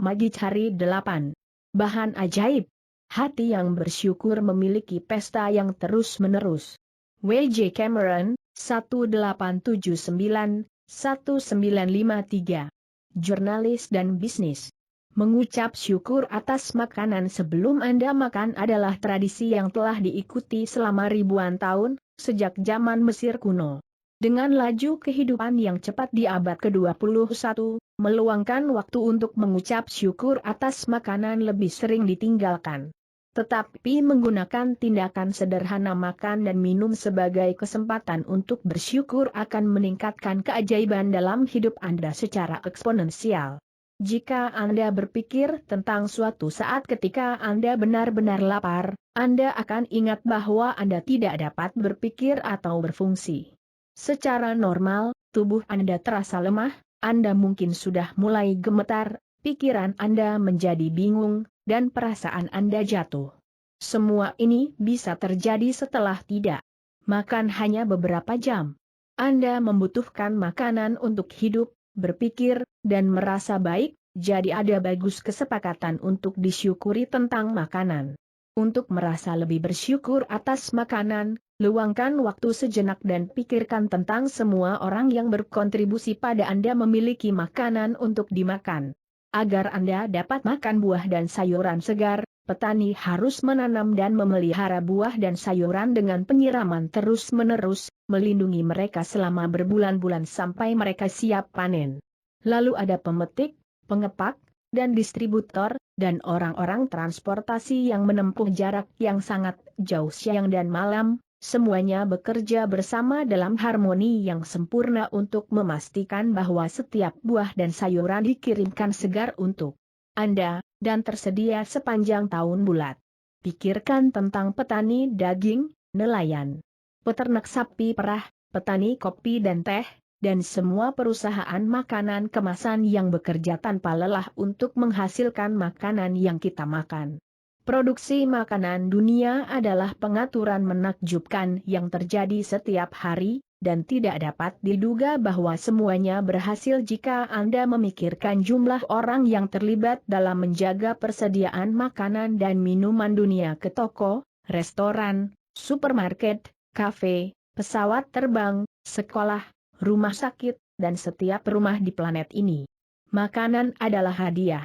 Magic hari 8. Bahan ajaib. Hati yang bersyukur memiliki pesta yang terus-menerus. W.J. Cameron, 1879-1953. Jurnalis dan bisnis. Mengucap syukur atas makanan sebelum Anda makan adalah tradisi yang telah diikuti selama ribuan tahun, sejak zaman Mesir kuno. Dengan laju kehidupan yang cepat di abad ke-21, meluangkan waktu untuk mengucap syukur atas makanan lebih sering ditinggalkan. Tetapi menggunakan tindakan sederhana makan dan minum sebagai kesempatan untuk bersyukur akan meningkatkan keajaiban dalam hidup Anda secara eksponensial. Jika Anda berpikir tentang suatu saat ketika Anda benar-benar lapar, Anda akan ingat bahwa Anda tidak dapat berpikir atau berfungsi. Secara normal, tubuh Anda terasa lemah, Anda mungkin sudah mulai gemetar, pikiran Anda menjadi bingung, dan perasaan Anda jatuh. Semua ini bisa terjadi setelah tidak makan hanya beberapa jam. Anda membutuhkan makanan untuk hidup, berpikir, dan merasa baik, jadi ada bagus kesepakatan untuk disyukuri tentang makanan. Untuk merasa lebih bersyukur atas makanan, luangkan waktu sejenak dan pikirkan tentang semua orang yang berkontribusi pada Anda memiliki makanan untuk dimakan. Agar Anda dapat makan buah dan sayuran segar, petani harus menanam dan memelihara buah dan sayuran dengan penyiraman terus-menerus, melindungi mereka selama berbulan-bulan sampai mereka siap panen. Lalu ada pemetik, pengepak, dan distributor, dan orang-orang transportasi yang menempuh jarak yang sangat jauh siang dan malam, semuanya bekerja bersama dalam harmoni yang sempurna untuk memastikan bahwa setiap buah dan sayuran dikirimkan segar untuk Anda, dan tersedia sepanjang tahun bulat. Pikirkan tentang petani daging, nelayan, peternak sapi perah, petani kopi dan teh, dan semua perusahaan makanan kemasan yang bekerja tanpa lelah untuk menghasilkan makanan yang kita makan. Produksi makanan dunia adalah pengaturan menakjubkan yang terjadi setiap hari, dan tidak dapat diduga bahwa semuanya berhasil jika Anda memikirkan jumlah orang yang terlibat dalam menjaga persediaan makanan dan minuman dunia ke toko, restoran, supermarket, kafe, pesawat terbang, sekolah, rumah sakit, dan setiap rumah di planet ini. Makanan adalah hadiah.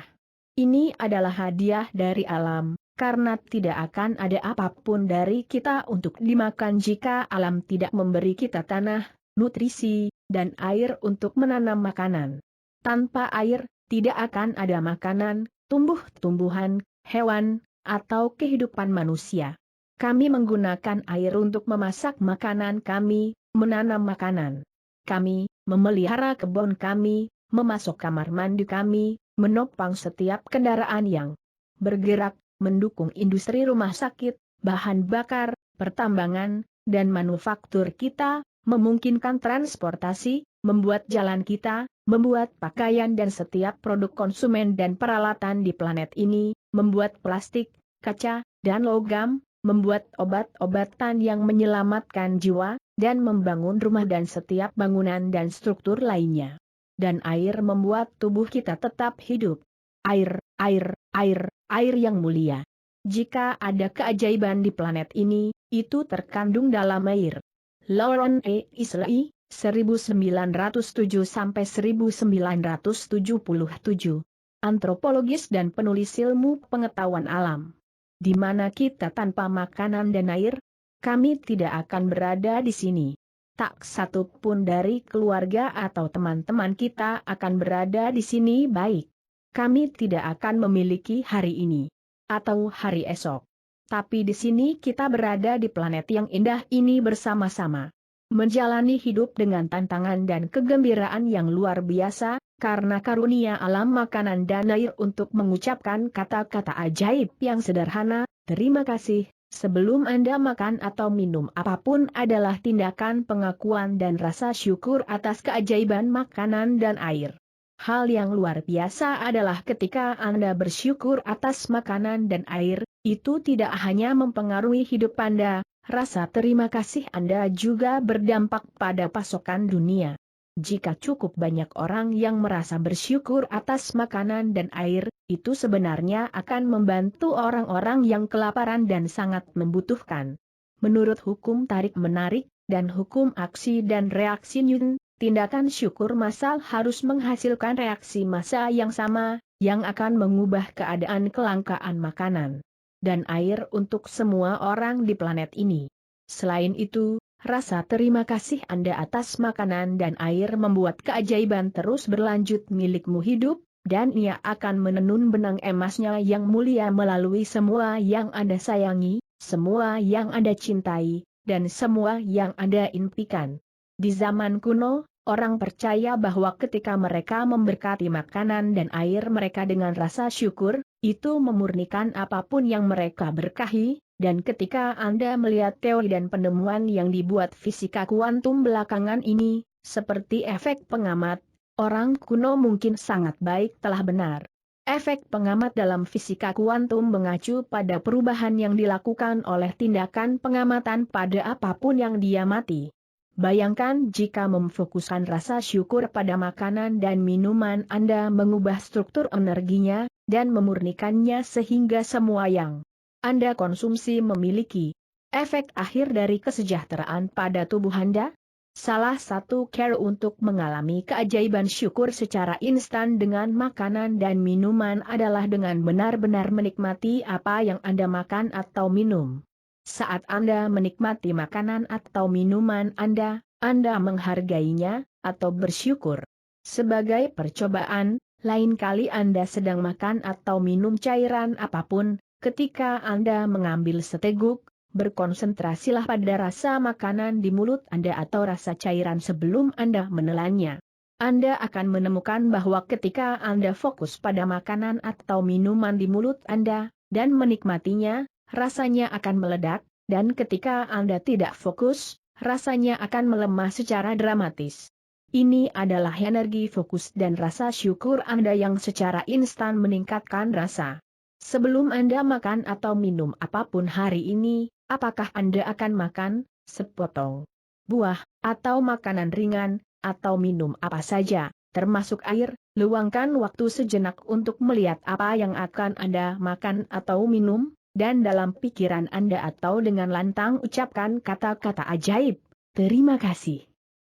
Ini adalah hadiah dari alam. Karena tidak akan ada apapun dari kita untuk dimakan jika alam tidak memberi kita tanah, nutrisi, dan air untuk menanam makanan. Tanpa air, tidak akan ada makanan, tumbuh-tumbuhan, hewan, atau kehidupan manusia. Kami menggunakan air untuk memasak makanan kami, menanam makanan. Kami memelihara kebun kami, memasok kamar mandi kami, menopang setiap kendaraan yang bergerak, mendukung industri rumah sakit, bahan bakar, pertambangan, dan manufaktur kita, memungkinkan transportasi, membuat jalan kita, membuat pakaian dan setiap produk konsumen dan peralatan di planet ini, membuat plastik, kaca, dan logam, membuat obat-obatan yang menyelamatkan jiwa, dan membangun rumah dan setiap bangunan dan struktur lainnya. Dan air membuat tubuh kita tetap hidup. Air yang mulia. Jika ada keajaiban di planet ini, itu terkandung dalam air. Lauren E. Isley, 1907-1977. Antropologis dan penulis ilmu pengetahuan alam. Di mana kita tanpa makanan dan air? Kami tidak akan berada di sini. Tak satu pun dari keluarga atau teman-teman kita akan berada di sini baik. Kami tidak akan memiliki hari ini atau hari esok. Tapi di sini kita berada di planet yang indah ini bersama-sama. Menjalani hidup dengan tantangan dan kegembiraan yang luar biasa, karena karunia alam makanan dan air untuk mengucapkan kata-kata ajaib yang sederhana, terima kasih, sebelum Anda makan atau minum apapun adalah tindakan pengakuan dan rasa syukur atas keajaiban makanan dan air. Hal yang luar biasa adalah ketika Anda bersyukur atas makanan dan air, itu tidak hanya mempengaruhi hidup Anda, rasa terima kasih Anda juga berdampak pada pasokan dunia. jika cukup banyak orang yang merasa bersyukur atas makanan dan air, itu sebenarnya akan membantu orang-orang yang kelaparan dan sangat membutuhkan. Menurut hukum tarik-menarik, dan hukum aksi dan reaksi Newton, tindakan syukur massal harus menghasilkan reaksi massa yang sama, yang akan mengubah keadaan kelangkaan makanan dan air untuk semua orang di planet ini. Selain itu, rasa terima kasih Anda atas makanan dan air membuat keajaiban terus berlanjut milikmu hidup, dan ia akan menenun benang emasnya yang mulia melalui semua yang Anda sayangi, semua yang Anda cintai, dan semua yang Anda impikan. Di zaman kuno, orang percaya bahwa ketika mereka memberkati makanan dan air mereka dengan rasa syukur, itu memurnikan apapun yang mereka berkahi, dan ketika Anda melihat teori dan penemuan yang dibuat fisika kuantum belakangan ini, seperti efek pengamat, orang kuno mungkin sangat baik telah benar. Efek pengamat dalam fisika kuantum mengacu pada perubahan yang dilakukan oleh tindakan pengamatan pada apapun yang diamati. Bayangkan jika memfokuskan rasa syukur pada makanan dan minuman Anda mengubah struktur energinya, dan memurnikannya sehingga semua yang Anda konsumsi memiliki efek akhir dari kesejahteraan pada tubuh Anda. Salah satu cara untuk mengalami keajaiban syukur secara instan dengan makanan dan minuman adalah dengan benar-benar menikmati apa yang Anda makan atau minum. Saat Anda menikmati makanan atau minuman Anda menghargainya, atau bersyukur. Sebagai percobaan, lain kali Anda sedang makan atau minum cairan apapun, ketika Anda mengambil seteguk, berkonsentrasilah pada rasa makanan di mulut Anda atau rasa cairan sebelum Anda menelannya. Anda akan menemukan bahwa ketika Anda fokus pada makanan atau minuman di mulut Anda, dan menikmatinya, rasanya akan meledak, dan ketika Anda tidak fokus, rasanya akan melemah secara dramatis. Ini adalah energi fokus dan rasa syukur Anda yang secara instan meningkatkan rasa. Sebelum Anda makan atau minum apapun hari ini, apakah Anda akan makan sepotong buah, atau makanan ringan, atau minum apa saja, termasuk air? Luangkan waktu sejenak untuk melihat apa yang akan Anda makan atau minum, dan dalam pikiran Anda atau dengan lantang ucapkan kata-kata ajaib, terima kasih.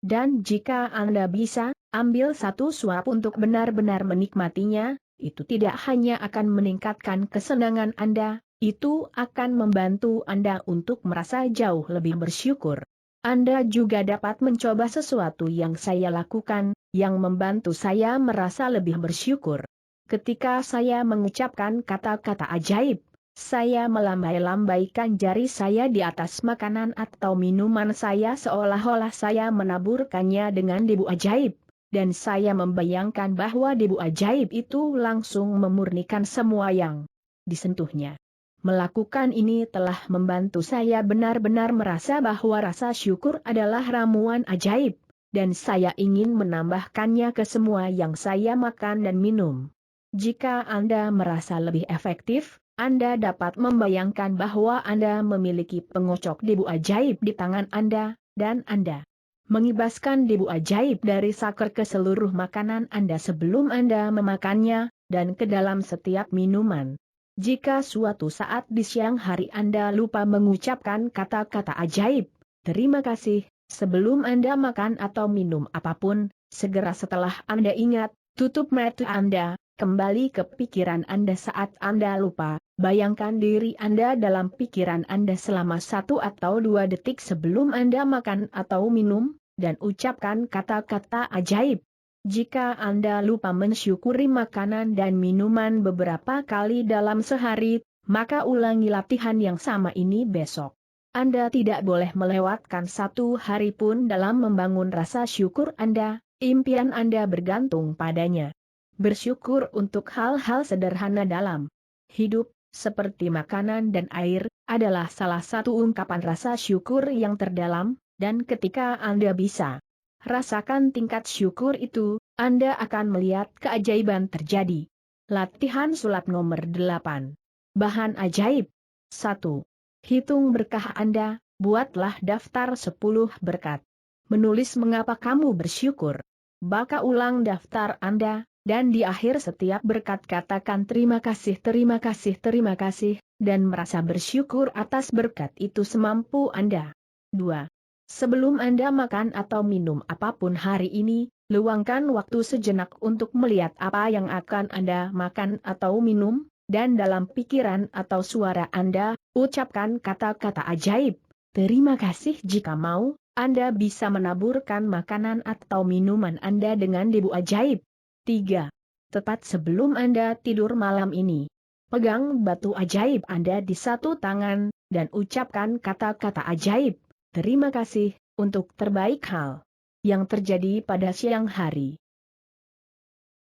Dan jika Anda bisa, ambil satu suap untuk benar-benar menikmatinya, itu tidak hanya akan meningkatkan kesenangan Anda, itu akan membantu Anda untuk merasa jauh lebih bersyukur. Anda juga dapat mencoba sesuatu yang saya lakukan, yang membantu saya merasa lebih bersyukur. Ketika saya mengucapkan kata-kata ajaib, saya melambai-lambaikan jari saya di atas makanan atau minuman saya seolah-olah saya menaburkannya dengan debu ajaib, dan saya membayangkan bahwa debu ajaib itu langsung memurnikan semua yang disentuhnya. Melakukan ini telah membantu saya benar-benar merasa bahwa rasa syukur adalah ramuan ajaib, dan saya ingin menambahkannya ke semua yang saya makan dan minum. Jika Anda merasa lebih efektif, Anda dapat membayangkan bahwa Anda memiliki pengocok debu ajaib di tangan Anda, dan Anda mengibaskan debu ajaib dari saker ke seluruh makanan Anda sebelum Anda memakannya, dan ke dalam setiap minuman. Jika suatu saat di siang hari Anda lupa mengucapkan kata-kata ajaib, terima kasih, sebelum Anda makan atau minum apapun, segera setelah Anda ingat, tutup mata Anda, kembali ke pikiran Anda saat Anda lupa, bayangkan diri Anda dalam pikiran Anda selama 1 atau 2 detik sebelum Anda makan atau minum, dan ucapkan kata-kata ajaib. Jika Anda lupa mensyukuri makanan dan minuman beberapa kali dalam sehari, maka ulangi latihan yang sama ini besok. Anda tidak boleh melewatkan 1 hari pun dalam membangun rasa syukur Anda, impian Anda bergantung padanya. Bersyukur untuk hal-hal sederhana dalam hidup, seperti makanan dan air, adalah salah satu ungkapan rasa syukur yang terdalam, dan ketika Anda bisa rasakan tingkat syukur itu, Anda akan melihat keajaiban terjadi. Latihan sulap nomor 8. Bahan ajaib. 1. Hitung berkah Anda, buatlah daftar 10 berkat. Menulis mengapa kamu bersyukur. Baca ulang daftar Anda, dan di akhir setiap berkat katakan terima kasih, dan merasa bersyukur atas berkat itu semampu Anda. 2. Sebelum Anda makan atau minum apapun hari ini, luangkan waktu sejenak untuk melihat apa yang akan Anda makan atau minum, dan dalam pikiran atau suara Anda, ucapkan kata-kata ajaib. Terima kasih. Jika mau, Anda bisa menaburkan makanan atau minuman Anda dengan debu ajaib. 3. Tepat sebelum Anda tidur malam ini, pegang batu ajaib Anda di satu tangan, dan ucapkan kata-kata ajaib. Terima kasih, untuk terbaik hal yang terjadi pada siang hari.